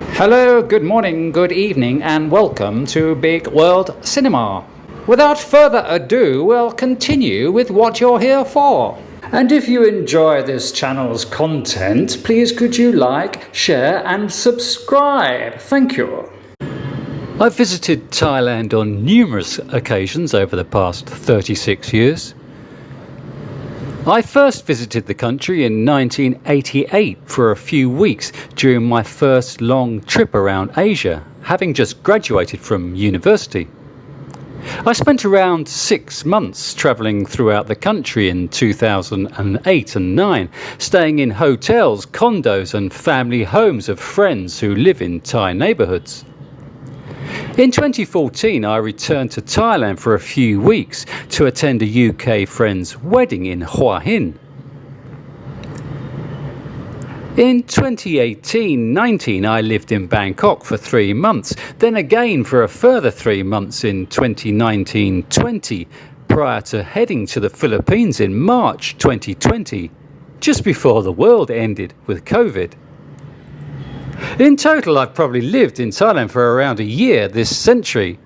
Hello, good morning, good evening, and welcome to Bigg World Cinema. Without further ado, we'll continue with what you're here for. And if you enjoy this channel's content, please could you like, share, and subscribe? Thank you. I've visited Thailand on numerous occasions over the past 36 years. I first visited the country in 1988 for a few weeks during my first long trip around Asia, having just graduated from university. I spent around 6 months travelling throughout the country in 2008 and 9, staying in hotels, condos and family homes of friends who live in Thai neighbourhoods. In 2014 I returned to Thailand for a few weeks to attend a UK friend's wedding in Hua Hin. In 2018-19 I lived in Bangkok for 3 months, then again for a further 3 months in 2019-20 prior to heading to the Philippines in March 2020, just before the world ended with COVID. In total, I've probably lived in Thailand for around a year this century,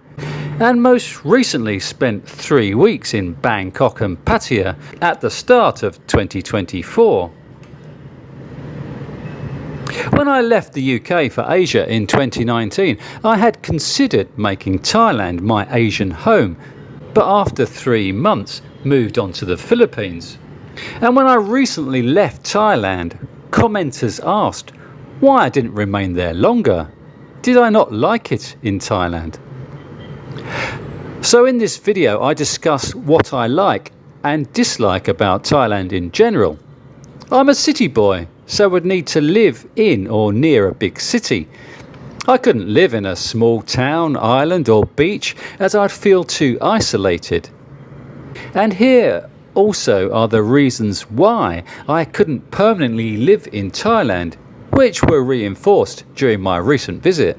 and most recently spent 3 weeks in Bangkok and Pattaya at the start of 2024. When I left the UK for Asia in 2019, I had considered making Thailand my Asian home, but after 3 months moved on to the Philippines. And when I recently left Thailand, commenters asked why I didn't remain there longer. Did I not like it in Thailand? So in this video I discuss what I like and dislike about Thailand in general. I'm a city boy, so would need to live in or near a big city. I couldn't live in a small town, island or beach as I'd feel too isolated. And here also are the reasons why I couldn't permanently live in Thailand, which were reinforced during my recent visit.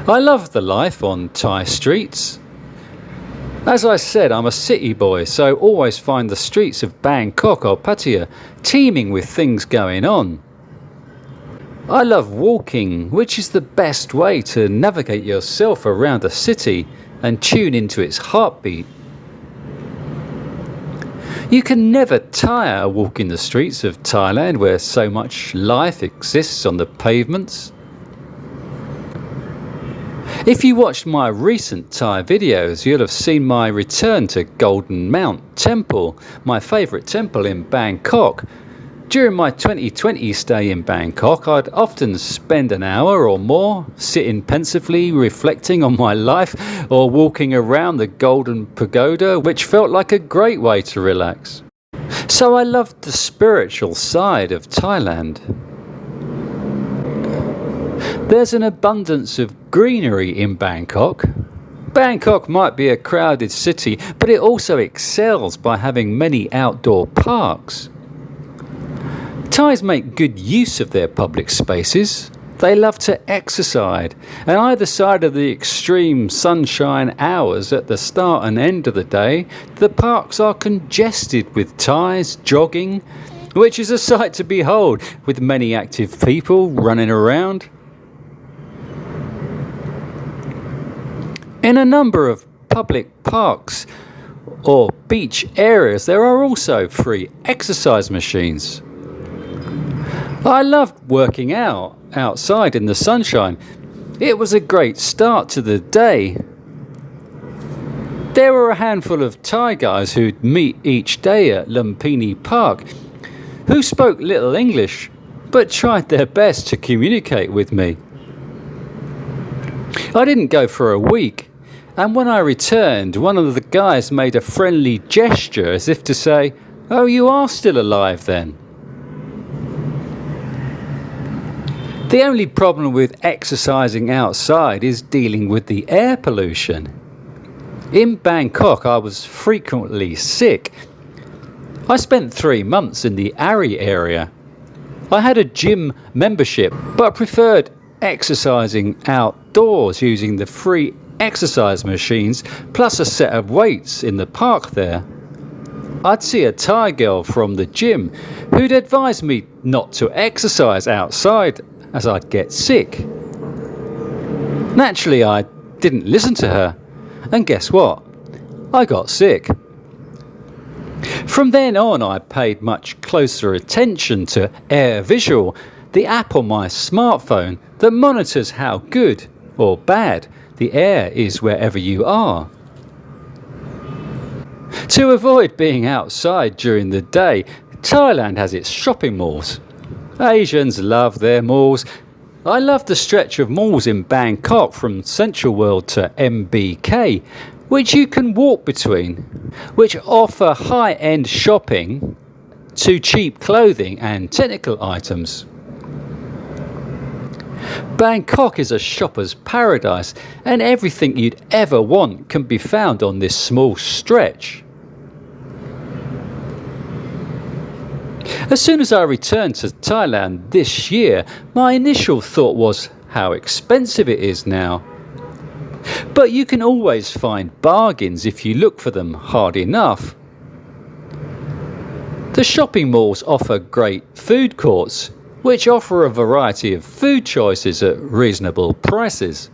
I love the life on Thai streets. As I said, I'm a city boy, so always find the streets of Bangkok or Pattaya teeming with things going on. I love walking, which is the best way to navigate yourself around a city and tune into its heartbeat. You can never tire walking the streets of Thailand where so much life exists on the pavements. If you watched my recent Thai videos, you'll have seen my return to Golden Mount Temple, my favourite temple in Bangkok. During my 2020 stay in Bangkok, I'd often spend an hour or more sitting pensively reflecting on my life or walking around the Golden Pagoda, which felt like a great way to relax. So I loved the spiritual side of Thailand. There's an abundance of greenery in Bangkok. Bangkok might be a crowded city, but it also excels by having many outdoor parks. Thais make good use of their public spaces. They love to exercise, and either side of the extreme sunshine hours at the start and end of the day, the parks are congested with Thais jogging, which is a sight to behold, with many active people running around. In a number of public parks or beach areas, there are also free exercise machines. I loved working out outside in the sunshine. It was a great start to the day. There were a handful of Thai guys who'd meet each day at Lumpini Park who spoke little English but tried their best to communicate with me. I didn't go for a week, and when I returned, one of the guys made a friendly gesture as if to say, "Oh, you are still alive then." The only problem with exercising outside is dealing with the air pollution. In Bangkok, I was frequently sick. I spent 3 months in the Ari area. I had a gym membership, but preferred exercising outdoors using the free exercise machines plus a set of weights in the park there. I'd see a Thai girl from the gym who'd advise me not to exercise outside as I'd get sick. Naturally, I didn't listen to her, and guess what? I got sick. From then on, I paid much closer attention to Air Visual, the app on my smartphone that monitors how good or bad the air is wherever you are. To avoid being outside during the day, Thailand has its shopping malls. Asians love their malls. I love the stretch of malls in Bangkok from Central World to MBK, which you can walk between, which offer high-end shopping to cheap clothing and technical items. Bangkok is a shopper's paradise, and everything you'd ever want can be found on this small stretch. As soon as I returned to Thailand this year, my initial thought was how expensive it is now. But you can always find bargains if you look for them hard enough. The shopping malls offer great food courts, which offer a variety of food choices at reasonable prices.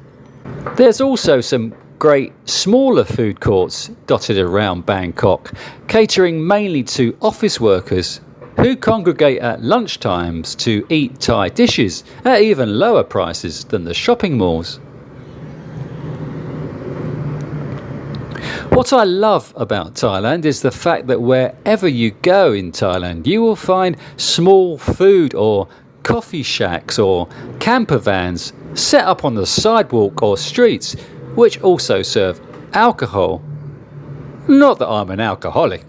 There's also some great smaller food courts dotted around Bangkok, catering mainly to office workers who congregate at lunchtimes to eat Thai dishes at even lower prices than the shopping malls. What I love about Thailand is the fact that wherever you go in Thailand, you will find small food or coffee shacks or camper vans set up on the sidewalk or streets, which also serve alcohol. Not that I'm an alcoholic,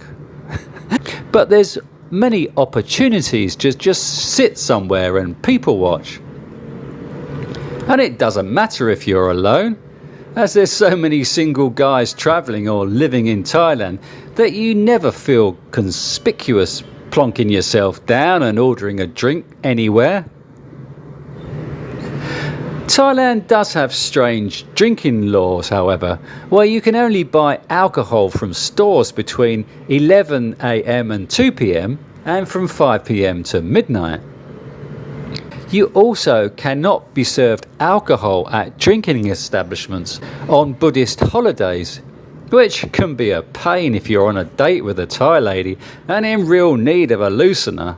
but there's many opportunities to just sit somewhere and people watch. And it doesn't matter if you're alone, as there's so many single guys travelling or living in Thailand that you never feel conspicuous plonking yourself down and ordering a drink anywhere. Thailand does have strange drinking laws, however, where you can only buy alcohol from stores between 11 AM and 2 PM and from 5 PM to midnight. You also cannot be served alcohol at drinking establishments on Buddhist holidays, which can be a pain if you're on a date with a Thai lady and in real need of a loosener.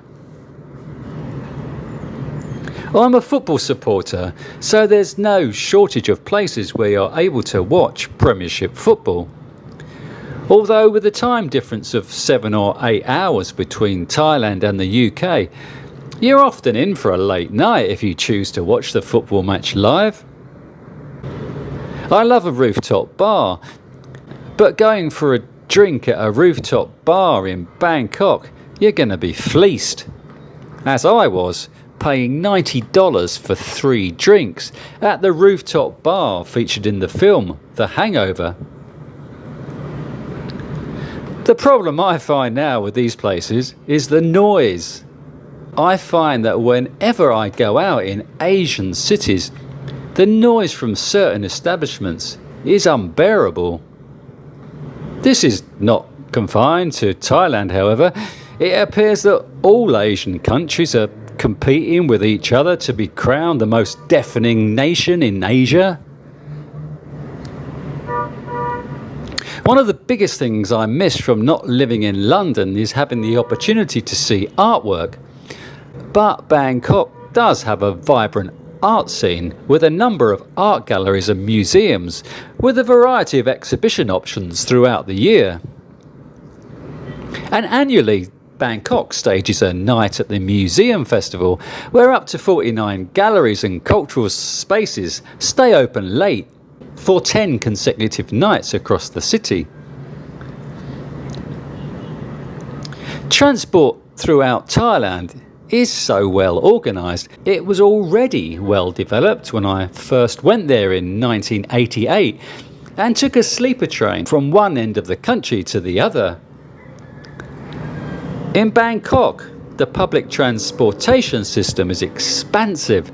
I'm a football supporter, so there's no shortage of places where you're able to watch Premiership football. Although with a time difference of 7 or 8 hours between Thailand and the UK, you're often in for a late night if you choose to watch the football match live. I love a rooftop bar, but going for a drink at a rooftop bar in Bangkok, you're going to be fleeced. As I was, paying $90 for 3 drinks at the rooftop bar featured in the film The Hangover. The problem I find now with these places is the noise. I find that whenever I go out in Asian cities, the noise from certain establishments is unbearable. This is not confined to Thailand, however. It appears that all Asian countries are competing with each other to be crowned the most deafening nation in Asia. One of the biggest things I miss from not living in London is having the opportunity to see artwork. But Bangkok does have a vibrant art scene with a number of art galleries and museums with a variety of exhibition options throughout the year. And annually, Bangkok stages a night at the Museum Festival where up to 49 galleries and cultural spaces stay open late for 10 consecutive nights across the city. Transport throughout Thailand is so well organised. It was already well developed when I first went there in 1988 and took a sleeper train from one end of the country to the other. In Bangkok, the public transportation system is expansive.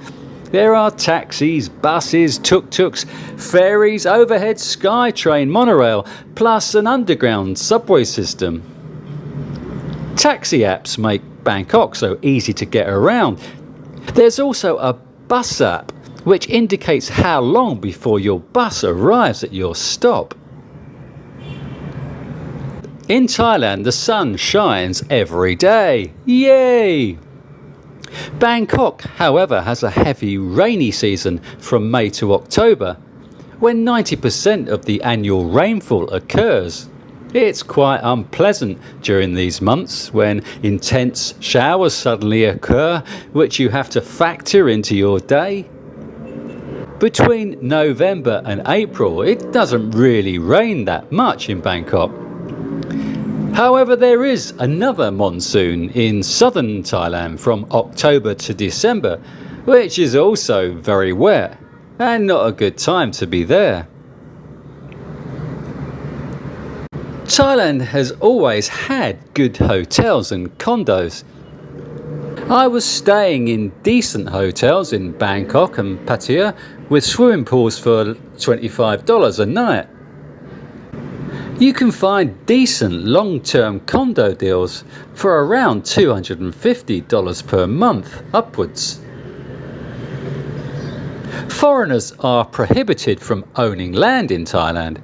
There are taxis, buses, tuk-tuks, ferries, overhead SkyTrain, monorail, plus an underground subway system. Taxi apps make Bangkok so easy to get around. There's also a bus app which indicates how long before your bus arrives at your stop. In Thailand, the sun shines every day. Yay! Bangkok, however, has a heavy rainy season from May to October, when 90% of the annual rainfall occurs. It's quite unpleasant during these months when intense showers suddenly occur, which you have to factor into your day. Between November and April, it doesn't really rain that much in Bangkok. However, there is another monsoon in southern Thailand from October to December, which is also very wet and not a good time to be there. Thailand has always had good hotels and condos. I was staying in decent hotels in Bangkok and Pattaya with swimming pools for $25 a night. You can find decent long-term condo deals for around $250 per month upwards. Foreigners are prohibited from owning land in Thailand,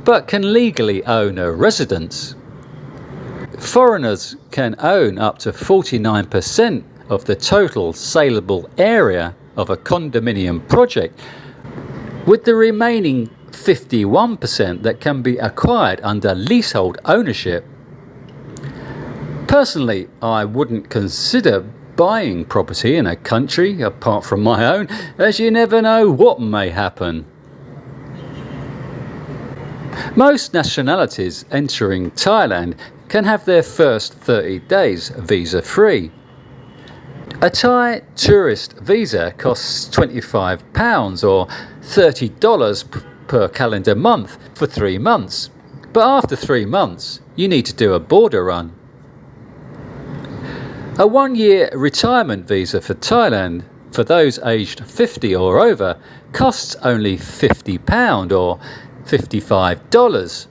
but can legally own a residence. Foreigners can own up to 49% of the total saleable area of a condominium project, with the remaining 51% that can be acquired under leasehold ownership. Personally, I wouldn't consider buying property in a country apart from my own, as you never know what may happen. Most nationalities entering Thailand can have their first 30 days visa-free. A Thai tourist visa costs £25 or $30 per calendar month for 3 months, but after 3 months you need to do a border run. A 1-year retirement visa for Thailand for those aged 50 or over costs only £50 or $55.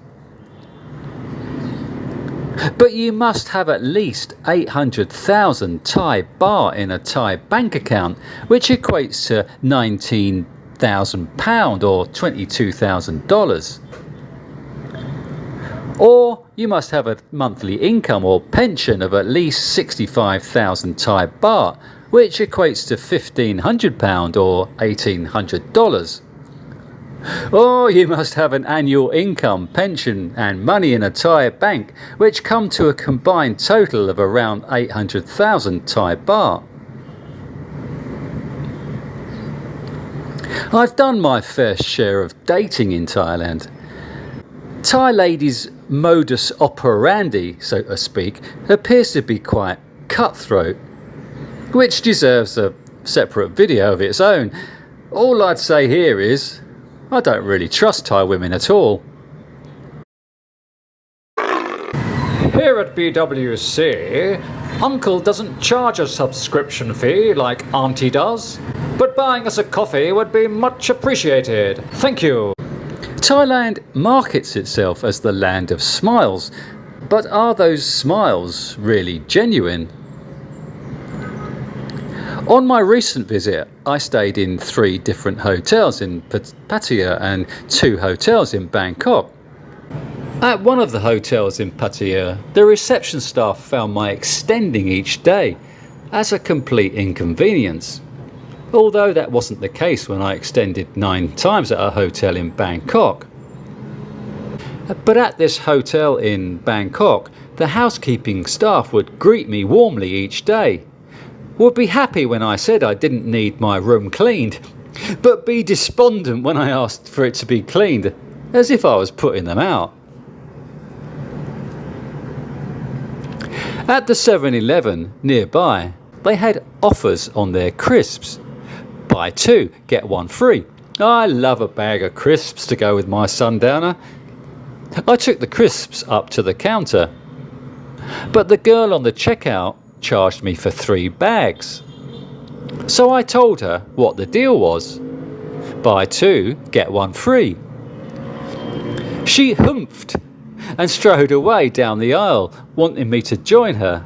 But you must have at least 800,000 Thai baht in a Thai bank account, which equates to £19,000 or $22,000. Or you must have a monthly income or pension of at least 65,000 Thai baht, which equates to £1,500 or $1,800. Or you must have an annual income, pension and money in a Thai bank, which come to a combined total of around 800,000 Thai baht. I've done my fair share of dating in Thailand. Thai ladies' modus operandi, so to speak, appears to be quite cutthroat, which deserves a separate video of its own. All I'd say here is, I don't really trust Thai women at all. Here at BWC, Uncle doesn't charge a subscription fee like Auntie does, but buying us a coffee would be much appreciated. Thank you. Thailand markets itself as the land of smiles, but are those smiles really genuine? On my recent visit, I stayed in 3 different hotels in Pattaya and 2 hotels in Bangkok. At one of the hotels in Pattaya, the reception staff found my extending each day as a complete inconvenience, although that wasn't the case when I extended 9 times at a hotel in Bangkok. But at this hotel in Bangkok, the housekeeping staff would greet me warmly each day, would be happy when I said I didn't need my room cleaned, but be despondent when I asked for it to be cleaned, as if I was putting them out. At the 7-Eleven nearby, they had offers on their crisps. Buy 2, get 1 free. I love a bag of crisps to go with my sundowner. I took the crisps up to the counter, but the girl on the checkout charged me for 3 bags. So I told her what the deal was. Buy 2, get 1 free. She humphed and strode away down the aisle, wanting me to join her.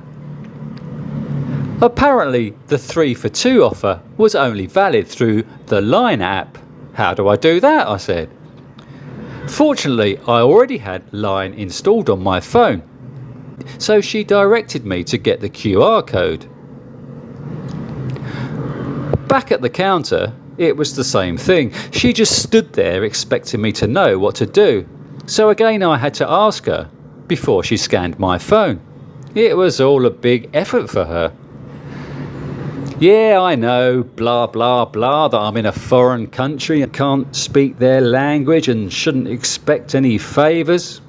Apparently, the 3 for 2 offer was only valid through the Line app. How do I do that? I said. Fortunately, I already had Line installed on my phone, so she directed me to get the QR code. Back at the counter, it was the same thing. She just stood there expecting me to know what to do. So again I had to ask her before she scanned my phone. It was all a big effort for her. Yeah, I know, blah blah blah, that I'm in a foreign country and can't speak their language and shouldn't expect any favours.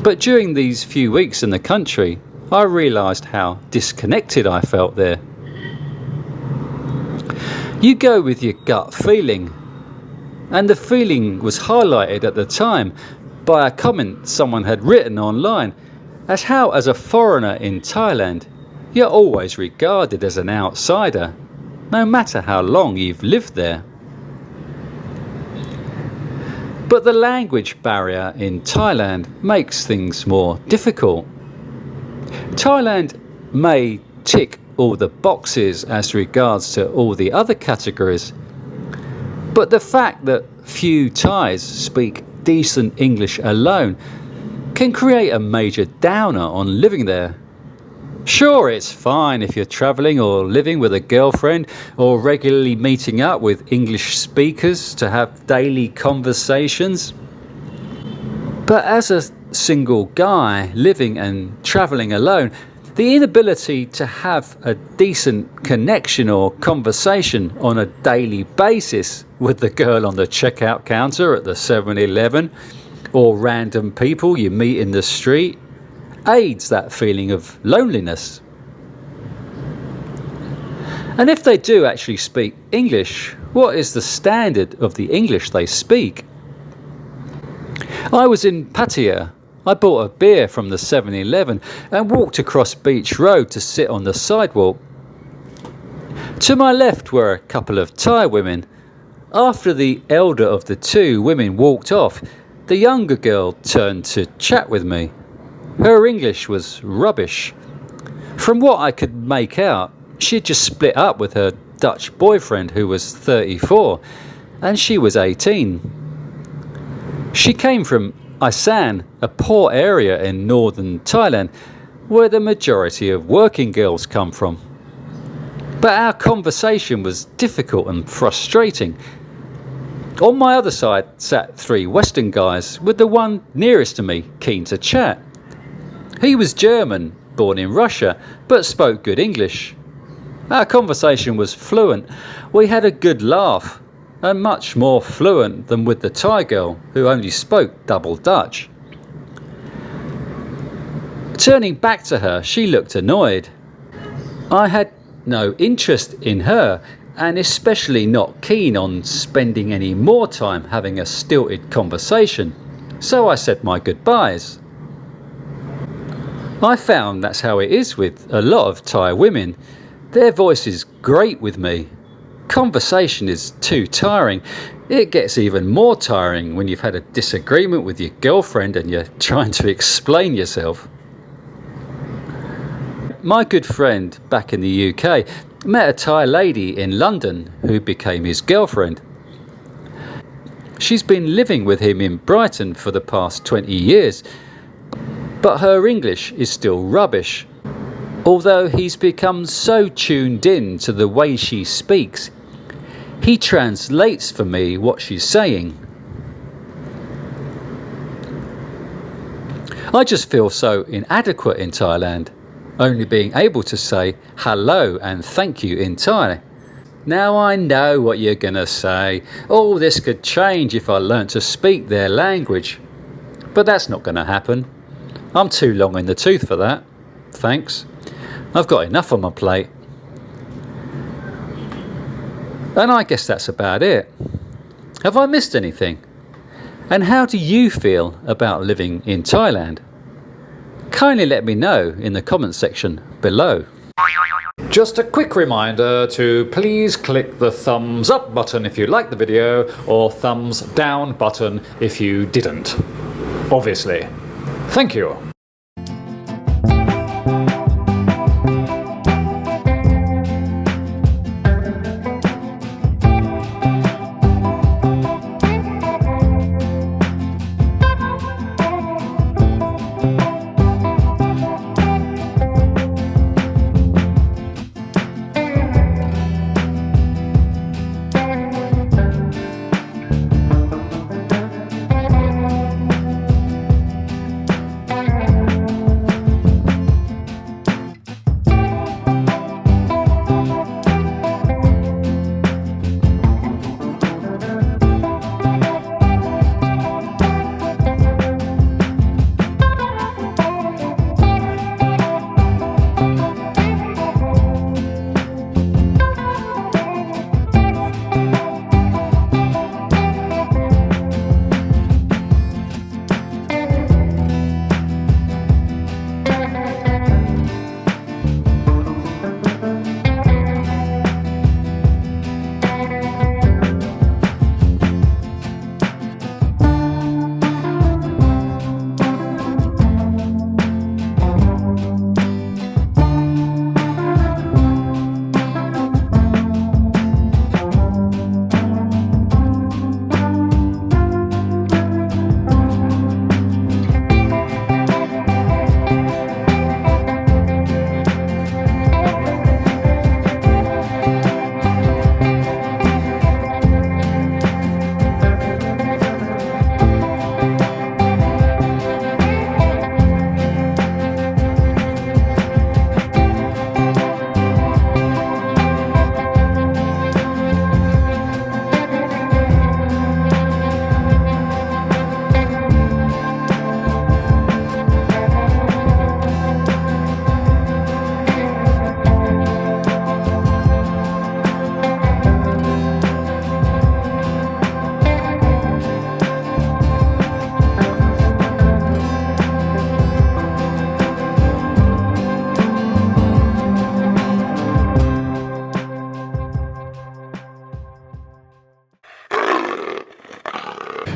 But during these few weeks in the country, I realised how disconnected I felt there. You go with your gut feeling, and the feeling was highlighted at the time by a comment someone had written online as how, as a foreigner in Thailand, you're always regarded as an outsider, no matter how long you've lived there. But the language barrier in Thailand makes things more difficult. Thailand may tick all the boxes as regards to all the other categories, but the fact that few Thais speak decent English alone can create a major downer on living there. Sure, it's fine if you're travelling or living with a girlfriend or regularly meeting up with English speakers to have daily conversations. But as a single guy living and travelling alone, the inability to have a decent connection or conversation on a daily basis with the girl on the checkout counter at the 7-Eleven or random people you meet in the street aids that feeling of loneliness. And if they do actually speak English, what is the standard of the English they speak? I was in Pattaya. I bought a beer from the 7-Eleven and walked across Beach Road to sit on the sidewalk. To my left were a couple of Thai women. After the elder of the 2 women walked off, the younger girl turned to chat with me. Her English was rubbish. From what I could make out, she'd just split up with her Dutch boyfriend who was 34 and she was 18. She came from Isan, a poor area in northern Thailand, where the majority of working girls come from. But our conversation was difficult and frustrating. On my other side sat 3 Western guys, with the one nearest to me keen to chat. He was German, born in Russia, but spoke good English. Our conversation was fluent. We had a good laugh, and much more fluent than with the Thai girl, who only spoke double Dutch. Turning back to her, she looked annoyed. I had no interest in her, and especially not keen on spending any more time having a stilted conversation, so I said my goodbyes. I found that's how it is with a lot of Thai women. Their voice is great with me. Conversation is too tiring. It gets even more tiring when you've had a disagreement with your girlfriend and you're trying to explain yourself. My good friend back in the UK met a Thai lady in London who became his girlfriend. She's been living with him in Brighton for the past 20 years, but her English is still rubbish. Although he's become so tuned in to the way she speaks, he translates for me what she's saying. I just feel so inadequate in Thailand, only being able to say hello and thank you in Thai. Now I know what you're gonna say. Oh, this could change if I learnt to speak their language. But that's not gonna happen. I'm too long in the tooth for that. Thanks. I've got enough on my plate. And I guess that's about it. Have I missed anything? And how do you feel about living in Thailand? Kindly let me know in the comment section below. Just a quick reminder to please click the thumbs up button if you liked the video, or thumbs down button if you didn't. obviously. Thank you.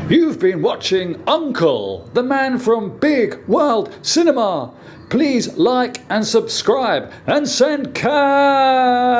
You've been watching Uncle, the man from Bigg World Cinema. Please like and subscribe and send cash.